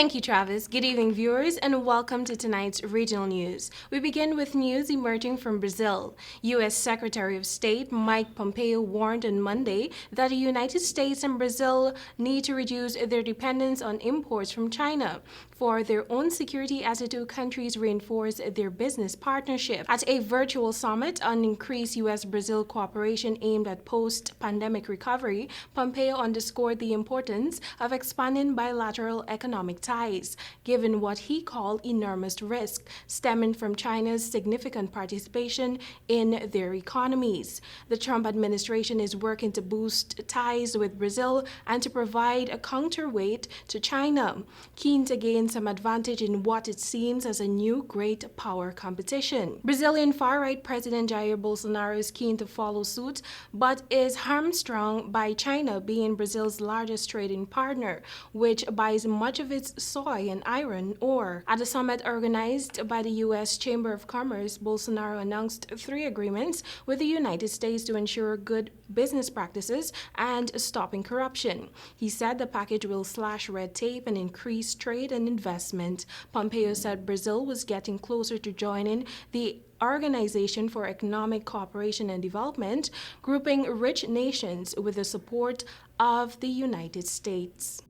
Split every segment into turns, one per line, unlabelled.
Thank you, Travis. Good evening, viewers, and welcome to tonight's regional news. We begin with news emerging from Brazil. U.S. Secretary of State Mike Pompeo warned on Monday that the United States and Brazil need to reduce their dependence on imports from China for their own security as the two countries reinforce their business partnership. At a virtual summit on increased U.S.-Brazil cooperation aimed at post-pandemic recovery, Pompeo underscored the importance of expanding bilateral economic ties, given what he called enormous risk stemming from China's significant participation in their economies. The Trump administration is working to boost ties with Brazil and to provide a counterweight to China, keen to gain some advantage in what it seems as a new great power competition. Brazilian far-right President Jair Bolsonaro is keen to follow suit, but is hamstrung by China being Brazil's largest trading partner, which buys much of its soy and iron ore. At a summit organized by the U.S. Chamber of Commerce, Bolsonaro announced 3 agreements with the United States to ensure good business practices and stopping corruption. He said the package will slash red tape and increase trade and investment. Pompeo said Brazil was getting closer to joining the Organization for Economic Cooperation and Development, grouping rich nations with the support of the United States.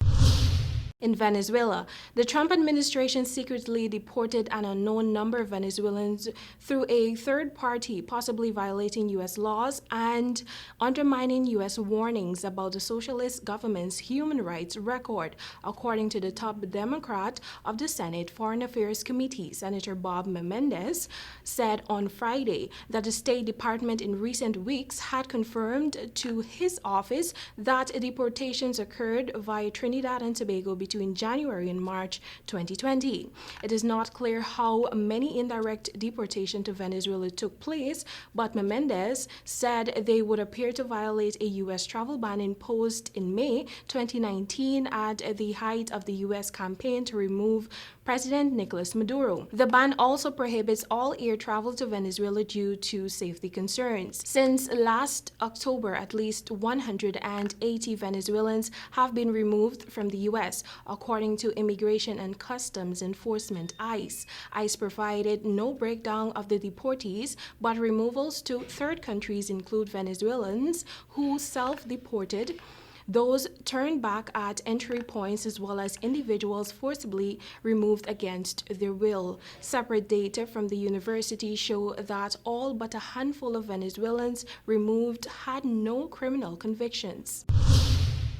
In Venezuela, the Trump administration secretly deported an unknown number of Venezuelans through a third party, possibly violating U.S. laws and undermining U.S. warnings about the socialist government's human rights record, according to the top Democrat of the Senate Foreign Affairs Committee, Senator Bob Menendez, said on Friday that the State Department in recent weeks had confirmed to his office that deportations occurred via Trinidad and Tobago between January and March 2020. It is not clear how many indirect deportations to Venezuela took place, but Menendez said they would appear to violate a U.S. travel ban imposed in May 2019 at the height of the U.S. campaign to remove President Nicolas Maduro. The ban also prohibits all air travel to Venezuela due to safety concerns. Since last October, at least 180 Venezuelans have been removed from the U.S., according to Immigration and Customs Enforcement ICE. ICE provided no breakdown of the deportees, but removals to third countries include Venezuelans who self-deported, those turned back at entry points, as well as individuals forcibly removed against their will. Separate data from the university show that all but a handful of Venezuelans removed had no criminal convictions.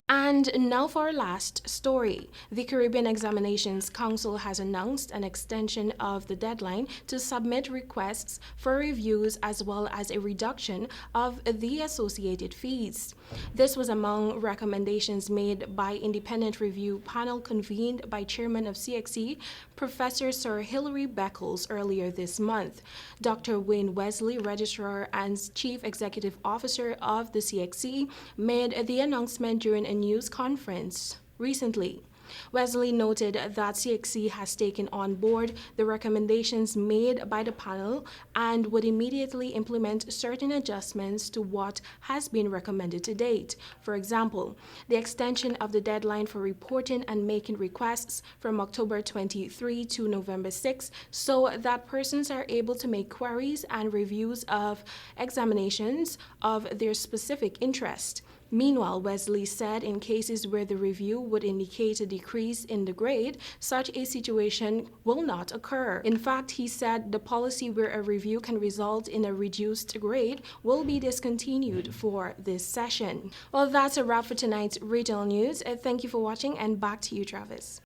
And now for our last story. The Caribbean Examinations Council has announced an extension of the deadline to submit requests for reviews, as well as a reduction of the associated fees. This was among recommendations made by independent review panel convened by Chairman of CXC, Professor Sir Hilary Beckles, earlier this month. Dr. Wayne Wesley, Registrar and Chief Executive Officer of the CXC, made the announcement during a news conference recently. Wesley noted that CXC has taken on board the recommendations made by the panel and would immediately implement certain adjustments to what has been recommended to date. For example, the extension of the deadline for reporting and making requests from October 23 to November 6 so that persons are able to make queries and reviews of examinations of their specific interest. Meanwhile, Wesley said in cases where the review would indicate a decrease in the grade, such a situation will not occur. In fact, he said the policy where a review can result in a reduced grade will be discontinued for this session. Well, that's a wrap for tonight's regional news. Thank you for watching, and back to you, Travis.